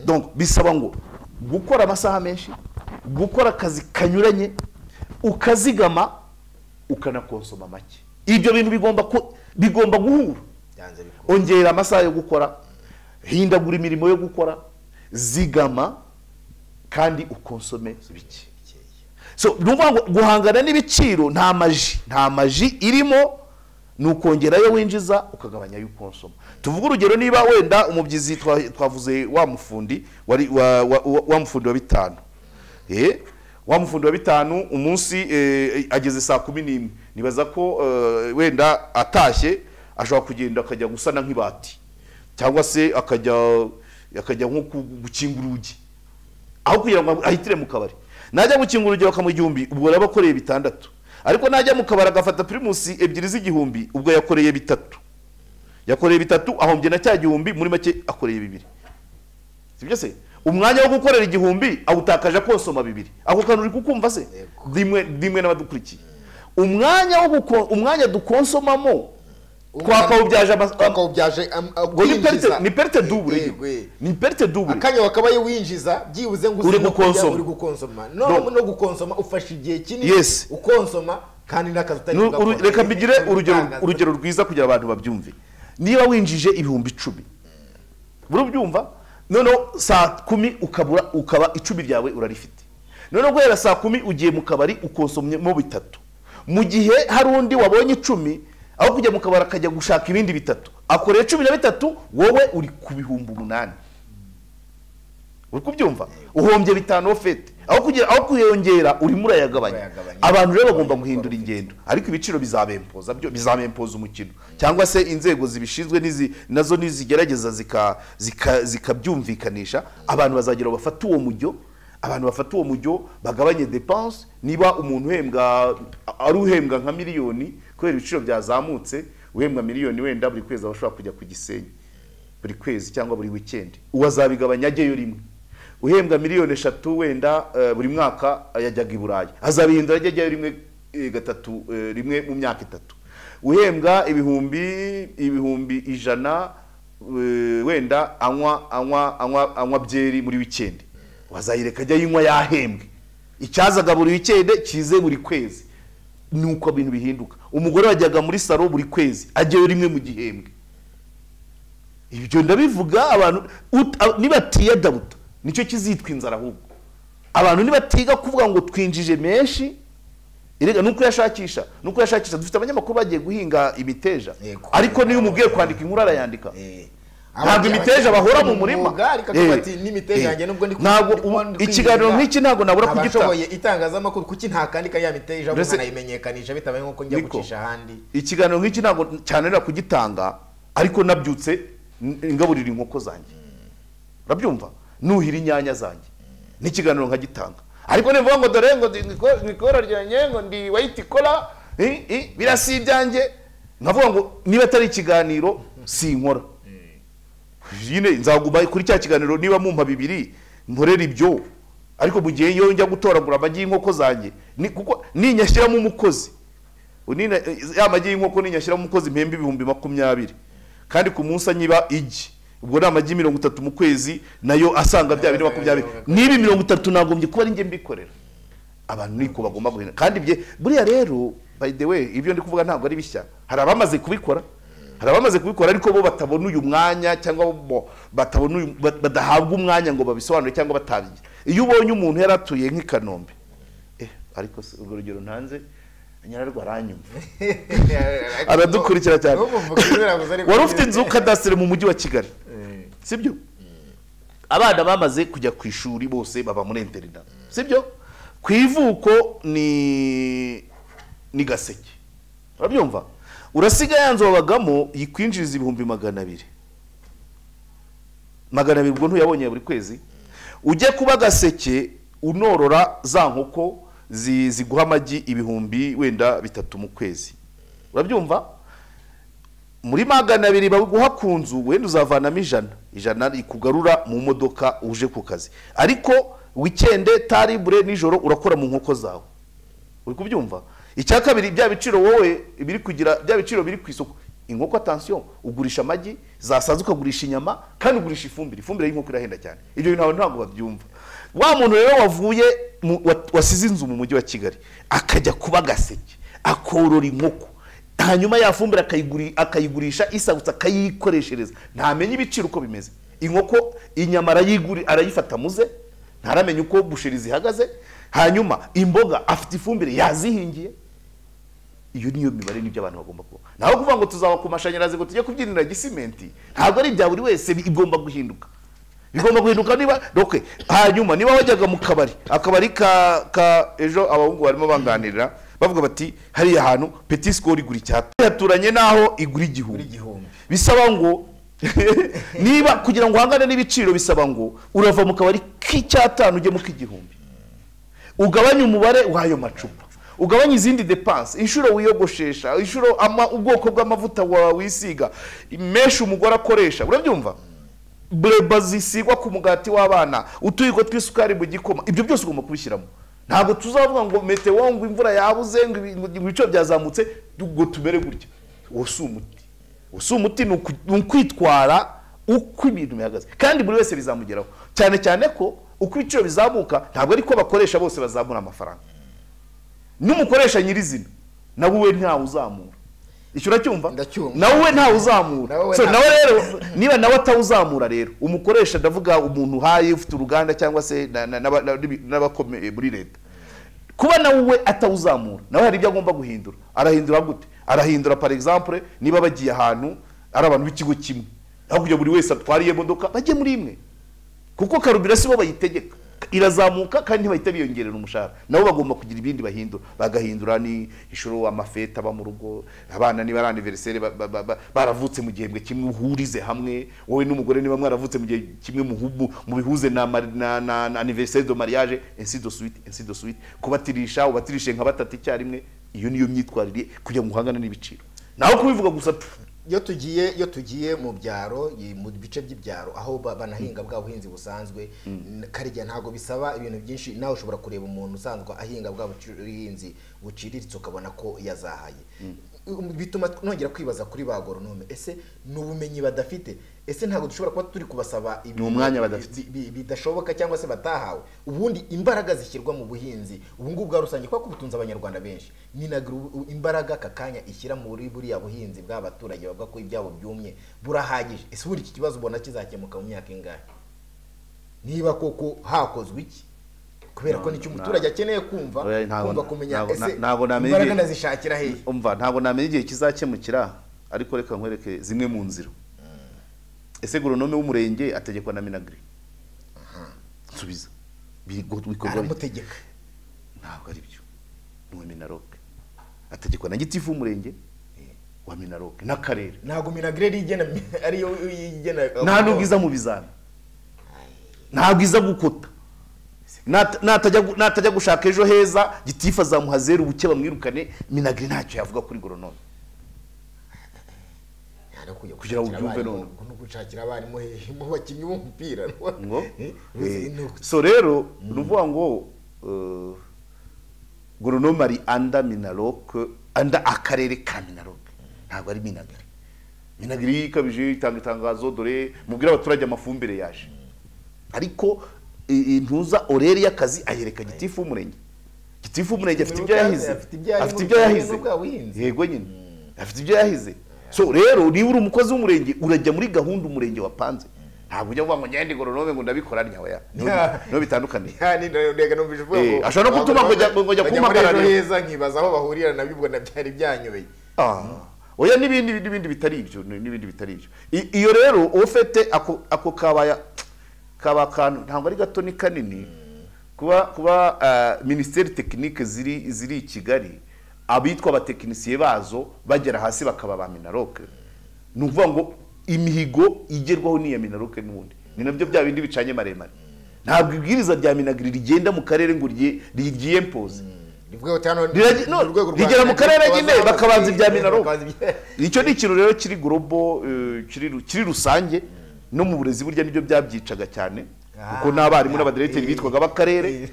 donc bisaba ngo gukora amasaha menshi gukora akazi kanyuranye ukazigama ukanakonsoma make ibyo bintu bigomba guhura ongera amasaha yo gukora hindagura imirimo yo gukora zigama kandi ukonsome bike so numva guhangana n'ibiciro nta maji irimo nukongerayo winjiza ukagabanya yo konsoma tuvuga urugero niba wenda umubyizi twavuze wa mufundi wa mufundi wa 5 wa mufundi wa 5 umunsi ageze saa 11 nibaza ko wenda atashye ashobora kugenda akajya gusana nk'ibati cyangwa se akajya nko gukinga urugi aho kugira ngo ahitire mu kabari najya gukinga urugi bakamu 1,000 ubwo yabakoreye 6 ariko najya mu kabari agafata primus 2 z'igihumbi ubwo yakoreye 3 ahombye na cya 1,000 muri make akoreye 2 sibyo se umwanya wo gukorera 1,000 awutakaje konsoma 2 ako kanuri kukumva se dimwe n'abadukurikiye umwanya dukonsomamo twakawubyaje ni perte double akanya wakabaye winjiza byibuze ngo uri gukonsoma no gukonsoma ufasha igihe kinini ukonsoma kandi n'akazutari reka mbigire urugero rwiza kugira abantu babyumve niba winjije 10,000 burubyumva none saa 10 ukaba 10 ryawe urarifite none guhera saa 10 ugiye mu kabari ukonsomyemo 3 mu gihe hari undi wabonye 10 aho kujya mu kabari akajya gushaka ibindi 3 akoreye 13 wowe uri ku 8,000 uri kubyumva uhombye 5 ofete aho kuyongera urimo urayagabanya. Abantu rero bagomba guhindura ingendo, ariko ibiciro bizabempoza umukino, cyangwa se inzego zibishinzwe nazo nizigerageza zikabyumvikanisha. Abantu bazagira bafata uwo mujyo, bagabanye dépense. Niba umuntu uhembwa nka miliyoni kubera ibiciro byazamutse, uhembwa miliyoni wenda buri kwezi abashobora kujya ku Gisenyi buri kwezi cyangwa buri weekend, uwazabigabanya ajyeyo rimwe. Uhembwa miliyoni 3 wenda buri mwaka yajyaga i Burayi, azabihindura ajyayo rimwe gatatu rimwe mu myaka 3. Uhembwa ibihumbi 100 wenda anywa byeri muri weekend, wazayireka ajya yinywa yahembwe. Icyazaga buri weekend kize buri kwezi. Nuko ibintu bihinduka. Umugore wajyaga muri salo buri kwezi ajyayo rimwe mu gihembwe. Ibyo ndabivuga abantu nibatiye dabuta nicyo kizitwa inzara. Ahubwo abantu nibatiga kuvuga ngo twinjije menshi, irega nuko yashakisha dufite abanyamakuru bagiye guhinga imiteja, ariko niyo umubwiye kwandika inkuru arayandika. Ntabwo imiteja bahora mu murima, ntabwo ikiganiro nk'iki ntabwo nabura kugitanga. Itangazamakuru kuki ntakandika ya miteja ngo nayimenyekanisha bitabaye nko njya gucisha ahandi. Ikiganiro nk'iki ntabwo cyanera kugitanga, ariko nabyutse ngaburira inkoko zanjye, urabyumva, nuhira inyanya zanjye, n'ikiganiro nkagitanga. Ariko nivuga ngo dore ngo nikora ryanye ngo ndi white collar birasibyanjye, nkavuga ngo niba atari ikiganiro sinkora. Yine nzaguma kuri cya kiganiro niba mumpa 2 mporera ibyo, ariko mu gihe yo njya gutoragura amagi y'inkoko zanjye, kuko ninyashyiramo umukozi unina ya magi y'inkoko ninyashyiramo umukozi mpembe 20,020, kandi ku munsi anyiba igi, ubwo na amagi 30 mu kwezi nayo asanga bya 20,20. Nibi 30 nagombye kuba ari nge mbikorera. Abantu niko bagomba guhina. Kandi buriya rero by the way ibyo ndi kuvuga ntabwo ari bishya, hari abamaze kubikora, ariko bo batabona uyu mwanya, cyangwa bo batabona badahabwa umwanya ngo babisobanure cyangwa batabiye. Iyo ubonye umuntu yaratuye nk'Ikanombe, ariko urwo rugero ntanze nyararwa aranyumva aradukurikira cyane. Wari ufite inzu kadastre mu mujyi wa Kigali, sibyo? Abana bamaze kujya ku ishuri bose baba muri internat, sibyo? Ku ivuko ni Gaseke, urabyumva? Urasiga yanzo babagamo yikwinjiriza 200,000. 200 ubwo ntuyabonye buri kwezi. Ujye kuba Gaseke unorora za nkoko ziguha amagi 2,000 wenda 3 mu kwezi, urabyumva? Muri 200 baguha ku nzu wenda uzavanamo 100 ikugarura mu modoka uje ku kazi, ariko weekend taribure nijoro urakora mu nkoko zawe. Uri kubyumva? Icya kabiri bya biciro wowe biri kugira bya biciro biri ku isoko. Inkoko attention, ugurisha amagi, zasaza ukagurisha inyama, kandi ugurisha ifumbire y'inkoko irahenda cyane. Ibyo bintu ntabwo babyumva. Wa muntu rero wavuye wasize inzu mu mujyi wa Kigali akajya kuba Gaseke akorora inkoko, hanyuma yafumbira akayigurisha isagutse akayikoreshereza, ntamenye ibiciro uko bimeze. Inkoko inyama arayifata muze, ntaramenye uko busheri zihagaze, hanyuma imboga afite ifumbire yazihingiye. Iyo niyo mibare n'ibyo abantu bagomba kuba. Naho kuvuga ngo tuzaba ku mashanyarazi ngo tujye kubyinira gisimenti, ntabwo ari bya buri wese, igomba guhinduka. Bigomba guhinduka niba okay. Hanyuma niba wajyaga mu akabari ka ejo abahungu barimo banganirira bavuga bati hari ahantu petit score igura icyata, yaturanye naho igura igihumbi. Bisaba ngo niba kugira ngo hangane n'ibiciro bisaba ngo urava mu kabari k'icyatanu ujye mu k'igihumbi, ugabanya umubare w'ayo macupa, ugabanya izindi dépenses, inshuro wiyogoshesha, inshuro ubwoko bw'amavuta wisiga, imesha umugore akoresha, urabyumva? Breba zisigwa ku mugati w'abana, utuyiko twisukari mu gikoma, ibyo byose ugomba kubishyiramo. Ntabwo tuzavuga ngo meteo ngo imvura yabuze ngo ibico byazamutse ngo tubere gutya. Usumuti ni ukwitwara uko ibintu bihagaze, kandi buri wese bizamugeraho, cyane cyane ko uko ibiciro bizamuka ntabwo ari ko bakoresha bose bazamura amafaranga. N'umukoresha nyirizina nawe we ntawe uzamura. Icyo uracyumva? Nawe ntawe uzamura. So nawe rero niba nawe atawuzamura rero umukoresha, ndavuga umuntu haye ufite uruganda cyangwa se n'abakomeye muri leta, kuba nawe atawuzamura, nawe hari ibyo agomba guhindura. Arahindura gute? Arahindura par exemple niba bagiye ahantu ari abantu b'ikigo kimwe, aho kujya buri wese atwariye imodoka bajye muri imwe, kuko karubira sibo bayitegeka, irazamuka kandi bahita biyongerera umushahara nabo bagomba kugira ibindi bahindura bagahindura ni ishuro amafeta aba mu rugo abana niba ari anniversaire baravutse mu gihembwe kimwe uhurize hamwe wowe n'umugore niba mwaravutse mu gihe kimwe mu bihuze na anniversaire de mariage ainsi de suite kubatirisha ubatirishe nka batatu icyarimwe iyo niyo myitwarire kugira ngo uhangane n'ibiciro naho kubivuga gusa iyo tugiye mu byaro mu bice by'ibyaro aho banahinga bwa buhinzi busanzwe karya ntago bisaba ibintu byinshi nawe ushobora kureba umuntu usanzwe ahinga bwa buhinzi buciriritse ukabona ko yazahaye bituma nongera kwibaza kuri ba agoronome ese n'ubumenyi badafite ese ntago dushobora kuba turi kubasaba umwanya badafite bidashoboka cyangwa se batahawe ubundi imbaraga zishyirwa mu buhinzi ubu ngubu bwa rusange kwa kubutunza abanyarwanda benshi Minagri imbaraga kakanya ishyira muri buriya buhinzi bw'abaturage bavuga ko ibyabo byumye burahagije ese buri iki kibazo ubona kizakemuka mu myaka ingahe niba koko hakozwe iki kubera ko nicyo umuturage akeneye kumva kumenya ese imbaraga nazishakira hehe ntabwo namenye igihe kizakemukira ariko reka nkwereke zimwe mu nzira ese agoronome w'umurenge ategekwa na Minagri subiza bikorwa aramutegeka ntabwo ari byo ni Minaroke ategekwa na gitifu w'umurenge wa Minaroke n'akarere ntabwo Minagri rigena ariyo yigena nta n'ubwiza mu bizana ntabwo iza gukota natajya gushaka ejo heza gitifu azamuha zeru buke bamwirukane Minagri ntacyo yavuga kuri agoronome kugira ngo ubyumve none no gushakira abari mu bakinnyi b'umupira ngo so rero nuvuga ngo agoronome ari anda Minaroke anda akarere ka Minaroke ntabwo ari Minagri ikabije itanga itangazo dore mubwira abaturage amafumbire yaje ariko intuza orere y'akazi ayereka gitifu w'umurenge afite ibyo yahize yego nyine afite ibyo yahize so rero niba uri umukozi w'umurenge urajya muri gahunda umurenge wapanze ntabwo ujya uvuga ngo ngende agoronome ngo ndabikora nyawe no bitandukanye ashobora no gutuma ngo njya kumpagarara heza nkibaza aho bahurira nabyo ubwo nabyari byanyobeye oya n'ibindi bitari ibyo iyo rero ufite ako kaba kantu ntabwo ari gato ni kanini kuba ministeri tekinike ziri i Kigali abitwa abatekinisiye bazo bagera hasi bakaba ba Minaroke ni ukuvuga ngo imihigo igerwaho n'iya Minaroke n'ubundi ni nabyo bya bindi bicanye maremare ntabwo ibwiriza rya Minagri rigenda mu karere ngo rigiye impose rigera mu karere nyine bakabanza ibya Minaroke icyo ni ikintu rero kiri global kiri rusange no mu burezi burya nibyo byabyicaga cyane kuko n'abarimu n'abadirecteri bitwaga b'akarere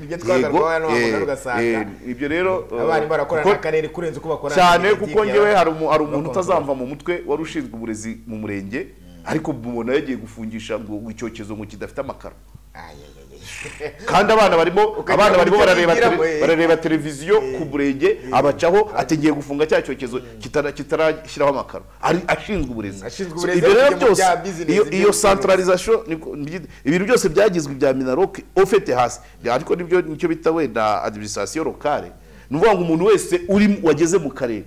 ibyo rero abarimu barakora akarere kurenza uko bakora cyane kuko ngewe hari umuntu utazamva mu mutwe wari ushinzwe uburezi mu murenge ariko mubona yagiye gufungisha ngo icyokezo ngo kidafite amakaro kandi abana barimo barareba televiziyo ku murenge abacaho ategeye gufunga cya cyokezo kitarashyiraho amakaro ari ashinzwe uburezi ibyo rero byose iyo centralisation ibintu byose byagizwe bya Minaroke ofete hasi ariko nibyo nicyo bita wenda administration locale nuvuga ngo umuntu wese uri wageze mu karere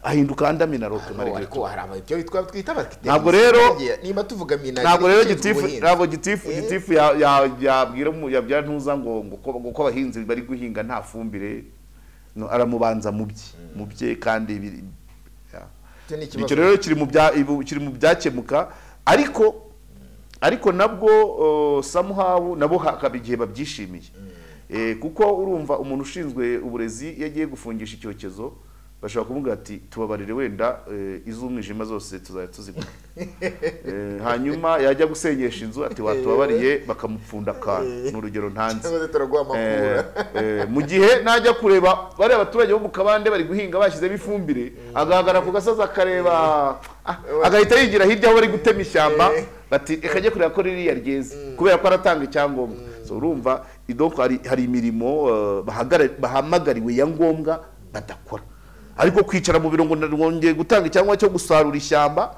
ahinduka anda Minaroke ariko haraba ibyo bitwa twita bakite ntabwo rero niba tuvuga Minagri ntabwo gitifu yabwira ntuza ngo ko abahinzi bari guhinga nta fumbire aramubanza mu bye kandi icyo rero kiri mu byakemuka ariko nabwo somehow nabo hakaba igihe babyishimiye kuko urumva umuntu ushinzwe uburezi yagiye gufungisha icyokezo bashobora kuvuga ati tubabarire wenda iz'umwijima zose tuzajya tuzigura hanyuma yajya gusenyesha inzu ati watubabariye bakamupfunda akantu n'urugero ntanze mu gihe najya kureba bari abaturage bo mu kabande bari guhinga bashyizemo ifumbire agahagarara ku gasozi akareba agahita yigira hirya aho bari gutema ishyamba bati reka ajye kureba ko ririya ryeze kubera ko aratanga icyangombwa urumva hari imirimo bahamagariwe ya ngombwa badakora ariko kwicara mu biro ngo ndongeye gutanga icyangombwa cyo gusarura ishyamba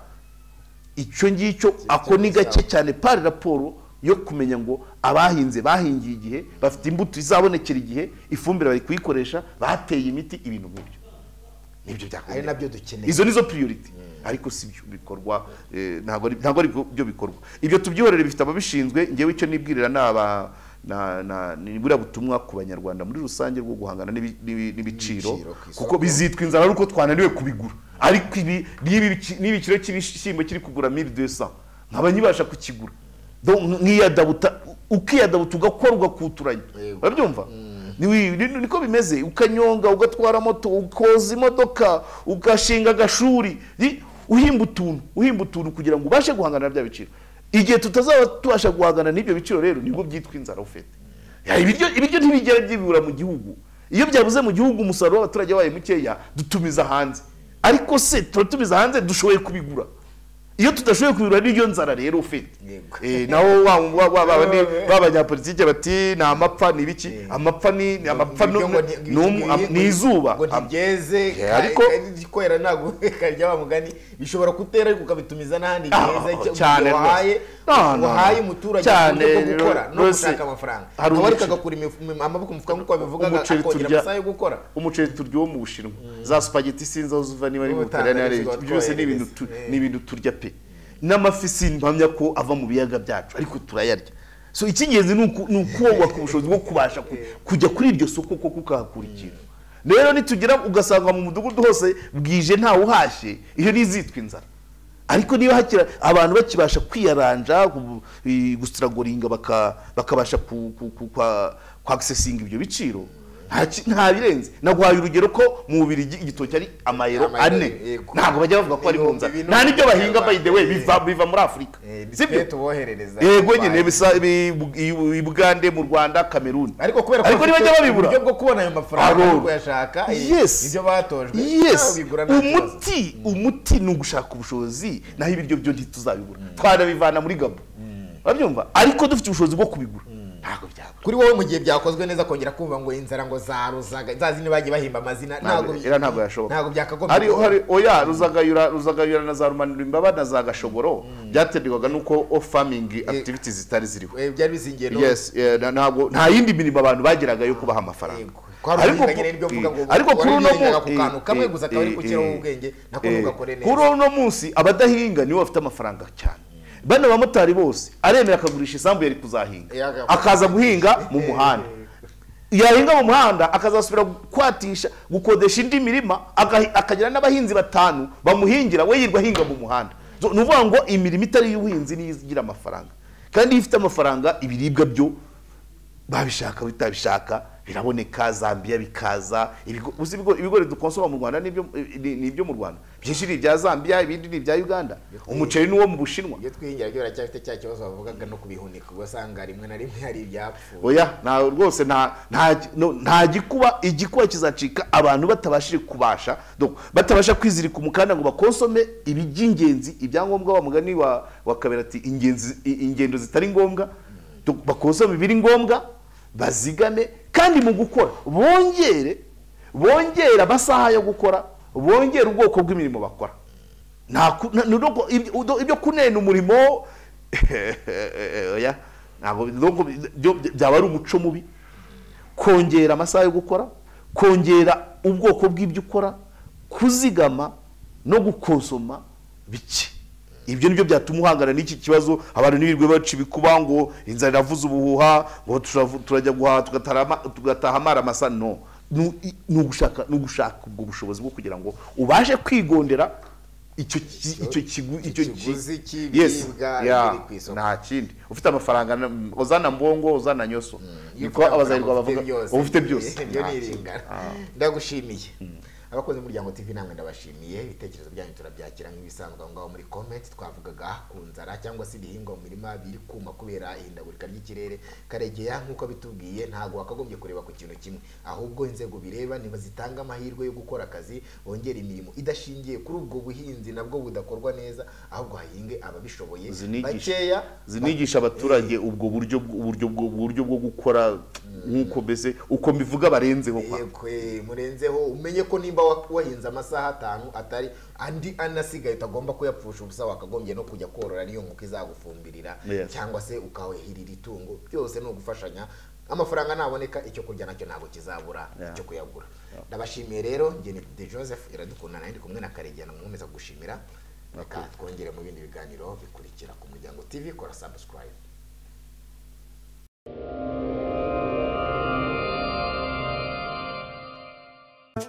icyo ngicyo ako ni gake cyane pari raporo yo kumenya ngo abahinze bahingiye igihe bafite imbuto izabonekera igihe ifumbire bari kuyikoresha bateye imiti ibintu nk'ibyo nibyo byakora ari nabyo dukeneye izo nizo priority ariko si byo bikorwa ntabwo ari byo bikorwa ibyo tubyihorere bifite ababishinzwe ngewe icyo nibwirira nibura butumwa ku banyarwanda muri rusange rwo guhangana n'ibiciro kuko bizitwa inzara uko twananiwe kubigura ariko ibi n'ibiciro cy'ibishyimbo kiri kugura 1200 nkabanyibasha kukigura nkiyadabuta ukiyadabuta ugakora ugakuturanya urabyumva niko bimeze ukanyonga ugatwara moto ukoza imodoka ugashinga agashuri uhimba utuntu kugira ngo ubashe guhangana bya biciro igihe tutazaba tubasha guhangana n'ibyo biciro rero nibwo byitwa inzara ufite ibiryo ntibigera byibura mu gihugu iyo byabuze mu gihugu umusaruro w'abaturage wabaye mukeya dutumiza hanze ariko se turatumiza hanze dushoboye kubigura iyo tudashoboye kubigura n'iryo nzara rero ufite naho b'abanyapolitike bati ni amapfa ni ibiki amapfa ni izuba ngo ntibyeze ariko kwera ntabwo karya wa mugani bishobora kutera ariko ukabitumiza n'ahandi byeze cyane wahaye umuturage bwo gukora no gushaka amafaranga abari kagakura amaboko mufuka nk'uko babivugaga akongera amasaha yo gukora umuceri turya wo mu Bushinwa za spaghetti sinzi aho zuva niba ari mu Butaliyani byose ni ibintu turya pe n'amafi simpamya ko ava mu biyaga byacu ariko turayarya so icyingenzi ni ukubaka ubushobozi bwo kubasha kujya kuri iryo soko koko ukahakura ikintu rero nitugira ugasanga mu mudugudu hose bwije ntawe uhashye iyo nizitwa inzara ariko niba hakira abantu bakibasha kwiyaranja gusiragoringa bakabasha accessinga ibyo biciro nta birenze naguhaye urugero ko mu Bubiligi igitoki ari amayero 4 ntabwo bajya bavuga ko ari mu nzara nta nibyo bahinga by the way biva muri Afrika sibyo tuboherereza yego nyine Bugande mu Rwanda Cameroon ariko kubera ko nibajya babibura uburyo bwo kubona ayo mafaranga ko yashaka ibyo batojwe umuti ni ugushaka ubushobozi naho ibiryo byo ntituzabibura twarabivana muri Gabo babyumva ariko dufite ubushobozi bwo kubigura ntabwo byaba kuri wowe mu gihe byakozwe neza kongera kumva ngo inzara ngo zaruzaga zazini bagiye bahimba amazina ntabwo yashoboka ntabwo byakagombye hari oya ruzagayura na za rumanira imbaba na za gashogoro byaterwaga nuko farming activities zitari ziriho byari bizingiye no yes nta yindi mirimo abantu bageraga yo kubaha amafaranga ariko kuri uno kamwe gusa akaba ari kukiraho ubwenge nako ntugakore neza kuri uno munsi abadahinga nibo bafite amafaranga cyane bana bamotari bose aremera akagurisha isambu yari kuzahinga akaza guhinga mu muhanda yahinga mu muhanda akazasubira kwatisha gukodesha indi mirima akagira n'abahinzi 5 bamuhingira we yirwa hinga mu muhanda nuvuga ngo imirimo itari y'ubuhinzi niyigira amafaranga kandi ifite amafaranga ibiribwa byo babishaka bitabishaka biraboneka Zambia bikaza ibigori dukonsoma mu Rwanda nibyo mu Rwanda byinshi bya Zambia ibindi ni bya Uganda umuceri n'uwo mu Bushinwa iyo twingira ryo racyafite cya kibazo bavugaga no kubihunika ugasanga rimwe na rimwe hari ibyapfuye oya rwose nta igikuba kizacika abantu batabashije kubasha batabasha kwizirika umukanda ngo bakonsome ibijingenzi ibyangombwa wa mugani wa Kaberati ingendo zitari ngombwa bakonsome ibiri ngombwa bazigame kandi mu gukora bongere amasaha yo gukora bongere ubwoko bw'imirimo bakora ibyo kunena umurimo oya ntabwo byaba ari umuco mubi kongera amasaha yo gukora kongera ubwoko bw'ibyo ukora kuzigama no gukonsoma bike ibyo nibyo byatuma uhangana n'iki kibazo abantu nibirwe baca ibikuba ngo inzara iravuza ubuhuha ngo turajya guhaha tugataha amara amasa no nugushaka ubwo bushobozi bwo kugira ngo ubashe kwigondera icyo kiguzi cy'ibiribwa biri ku isoko nta kindi ufite amafaranga uzana mbongo uzana nyoso niko abazayirwa bavuga ufite byose ndagushimiye abakoze umuryango TV namwe ndabashimiye ibitekerezo byanyu turabyakira nk'ibisanzwe ngaho muri comment twavugaga ku nzara cyangwa se ibihingwa mu mirima biri kuma kubera ihindagurika ry'ikirere karegeya nkuko bitubwiye ntago wakagombye kureba ku kintu kimwe ahubwo inzego bireba niba zitanga amahirwe yo gukora akazi bongera imirimo idashingiye kuri ubwo buhinzi nabwo budakorwa neza ahubwo hahinge ababishoboye bakeya zinigisha abaturage ubwo buryo bwo gukora nkuko bese uko mbivuga barenzeho kwa murenzeho umenye ko nimba wahinze amasaha 5 atari andi anasigaye utagomba kuyapfusha ubusa wakagombye no kujya korora niyo nkuko izagufumbirira cyangwa se ukawehirira itungo byose no gufashanya amafaranga naboneka icyo kurya nacyo ntago kizabura icyo kuyagura ndabashimiye rero nge ni De Joseph iradukundana ndi kumwe na Karegeya namukomeza gushimira reka twongere mu bindi biganiro bikurikira ku Muryango TV kora subscribe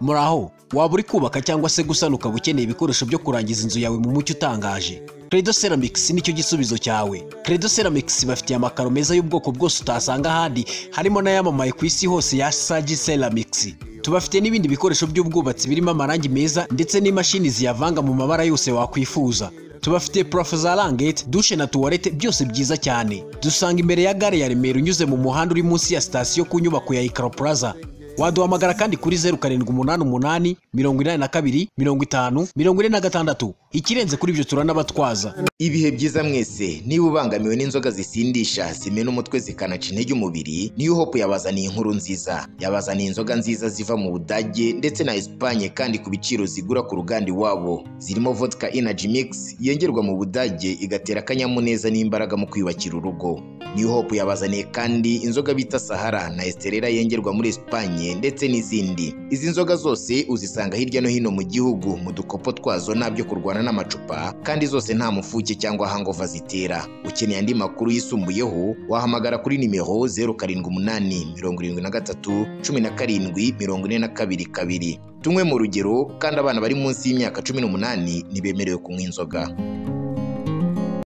Muraho, waba uri kubaka cyangwa se gusana ukaba ukeneye ibikoresho byo kurangiza inzu yawe mu mucyo utangaje. Credo Ceramics nicyo gisubizo cyawe. Credo Ceramics bafitiye amakaro meza y'ubwoko bwose utasanga ahandi, harimo n'ayamamaye ku isi hose ya Sagi Ceramics. Tubafite n'ibindi bikoresho by'ubwubatsi birimo amarangi meza ndetse n'imashini ziyavanga mu mabara yose wakwifuza. Tubafite parafo za rangete, dushe na tuwarete byose byiza cyane. Dusanga imbere ya gare ya Remera unyuze mu muhanda uri munsi ya sitasiyo ku nyubako ya Ikaro Plaza. Waduhamagara kandi kuri 0788 82 50 46. Ikirenze kuri ibyo turanabatwaza. Ibihe byiza mwese, niba ubangamiwe n'inzoga zisindisha zimena umutwe zikanaca intege umubiri, New Hope yabazaniye inkuru nziza. Yabazaniye inzoga nziza ziva mu Budage ndetse na Espagne kandi ku biciro zigura ku ruganda iwabo. Zirimo vodka energy mix yengerwa mu Budage igatera akanyamuneza n'imbaraga mu kwiyubakira urugo. New Hope yabazaniye kandi inzoga bita Sahara na Estrella yengerwa muri Espagne ndetse n'izindi. Izi nzoga zose uzisanga hirya no hino mu gihugu mu dukopo twazo nabyo kurwana n'amacupa, kandi zose nta mufuke cyangwa hangover zitera. Ukeneye andi makuru yisumbuyeho wahamagara kuri nimero 078 73 17 42. Tumwe mu rugero, kandi abana bari munsi y'imyaka 18 nibemerewe kunywa inzoga.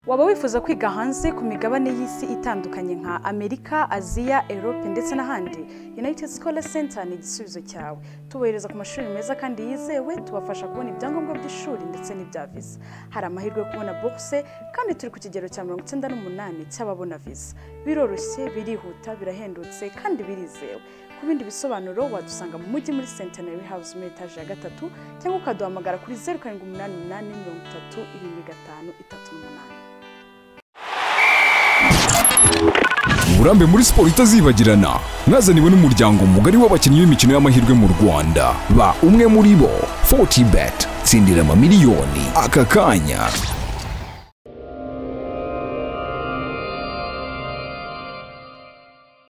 Waba wifuza kwiga hanze ku migabane y'isi itandukanye nka Amerika, Aziya, Europe ndetse n'ahandi? United Scholar Center ni igisubizo cyawe. Tubohereza ku mashuri meza kandi yizewe, tubafasha kubona ibyangombwa by'ishuri ndetse n'ibya visa. Hari amahirwe yo kubona bourse kandi turi ku kigero cya 98 cy'ababona visa. Biroroshye, birihuta, birahendutse kandi birizewe. Ku bindi bisobanuro wadusanga mu mujyi muri Centenary House muri etage ya 3 cyangwa ukaduhamagara kuri 0788 33 75 Uburambe muri siporo itazibagirana mwazaniwe n'umuryango mugari w'abakinnyi b'imikino y'amahirwe mu Rwanda. Ba umwe muri bo, 40bet, tsindira amamiliyoni aka kanya.